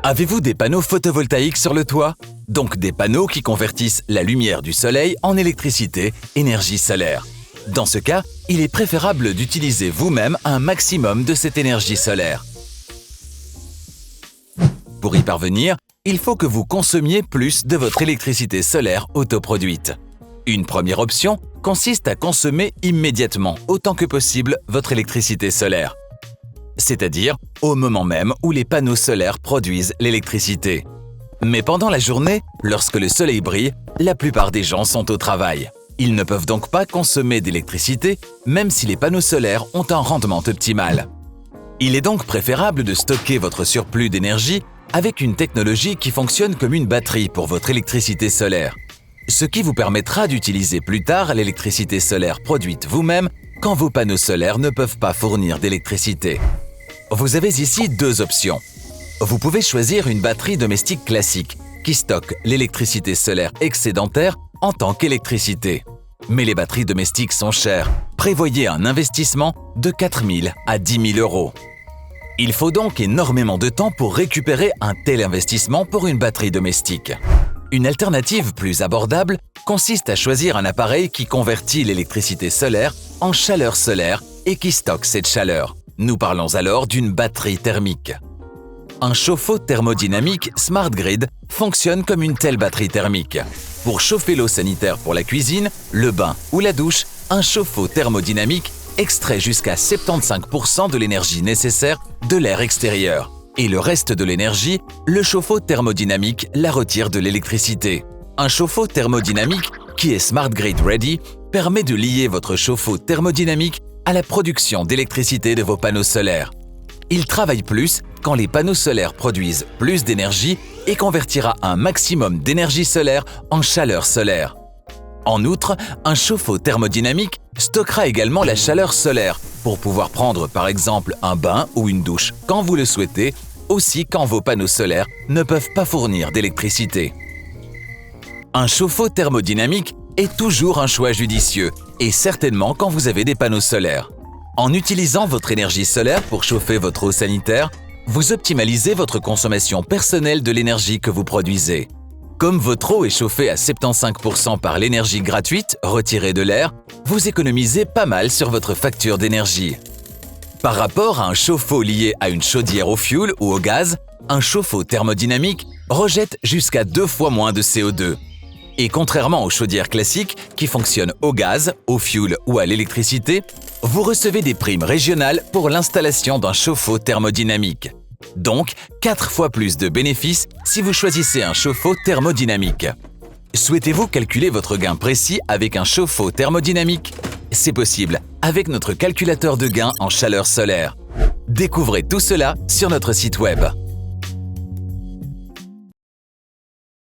Avez-vous des panneaux photovoltaïques sur le toit? Donc des panneaux qui convertissent la lumière du soleil en électricité, énergie solaire. Dans ce cas, il est préférable d'utiliser vous-même un maximum de cette énergie solaire. Pour y parvenir, il faut que vous consommiez plus de votre électricité solaire autoproduite. Une première option consiste à consommer immédiatement autant que possible votre électricité solaire, c'est-à-dire au moment même où les panneaux solaires produisent l'électricité. Mais pendant la journée, lorsque le soleil brille, la plupart des gens sont au travail. Ils ne peuvent donc pas consommer d'électricité, même si les panneaux solaires ont un rendement optimal. Il est donc préférable de stocker votre surplus d'énergie avec une technologie qui fonctionne comme une batterie pour votre électricité solaire, ce qui vous permettra d'utiliser plus tard l'électricité solaire produite vous-même quand vos panneaux solaires ne peuvent pas fournir d'électricité. Vous avez ici deux options. Vous pouvez choisir une batterie domestique classique qui stocke l'électricité solaire excédentaire en tant qu'électricité. Mais les batteries domestiques sont chères. Prévoyez un investissement de 4 000 à 10 000 euros. Il faut donc énormément de temps pour récupérer un tel investissement pour une batterie domestique. Une alternative plus abordable consiste à choisir un appareil qui convertit l'électricité solaire en chaleur solaire et qui stocke cette chaleur. Nous parlons alors d'une batterie thermique. Un chauffe-eau thermodynamique Smart Grid fonctionne comme une telle batterie thermique. Pour chauffer l'eau sanitaire pour la cuisine, le bain ou la douche, un chauffe-eau thermodynamique extrait jusqu'à 75% de l'énergie nécessaire de l'air extérieur. Et le reste de l'énergie, le chauffe-eau thermodynamique la retire de l'électricité. Un chauffe-eau thermodynamique qui est Smart Grid Ready permet de lier votre chauffe-eau thermodynamique à la production d'électricité de vos panneaux solaires. Il travaille plus quand les panneaux solaires produisent plus d'énergie et convertira un maximum d'énergie solaire en chaleur solaire. En outre, un chauffe-eau thermodynamique stockera également la chaleur solaire pour pouvoir prendre par exemple un bain ou une douche quand vous le souhaitez, aussi quand vos panneaux solaires ne peuvent pas fournir d'électricité. Un chauffe-eau thermodynamique est toujours un choix judicieux et certainement quand vous avez des panneaux solaires. En utilisant votre énergie solaire pour chauffer votre eau sanitaire, vous optimalisez votre consommation personnelle de l'énergie que vous produisez. Comme votre eau est chauffée à 75% par l'énergie gratuite retirée de l'air, vous économisez pas mal sur votre facture d'énergie. Par rapport à un chauffe-eau lié à une chaudière au fioul ou au gaz, un chauffe-eau thermodynamique rejette jusqu'à 2 fois moins de CO2. Et contrairement aux chaudières classiques qui fonctionnent au gaz, au fioul ou à l'électricité, vous recevez des primes régionales pour l'installation d'un chauffe-eau thermodynamique. Donc, 4 fois plus de bénéfices si vous choisissez un chauffe-eau thermodynamique. Souhaitez-vous calculer votre gain précis avec un chauffe-eau thermodynamique? C'est possible avec notre calculateur de gain en chaleur solaire. Découvrez tout cela sur notre site web.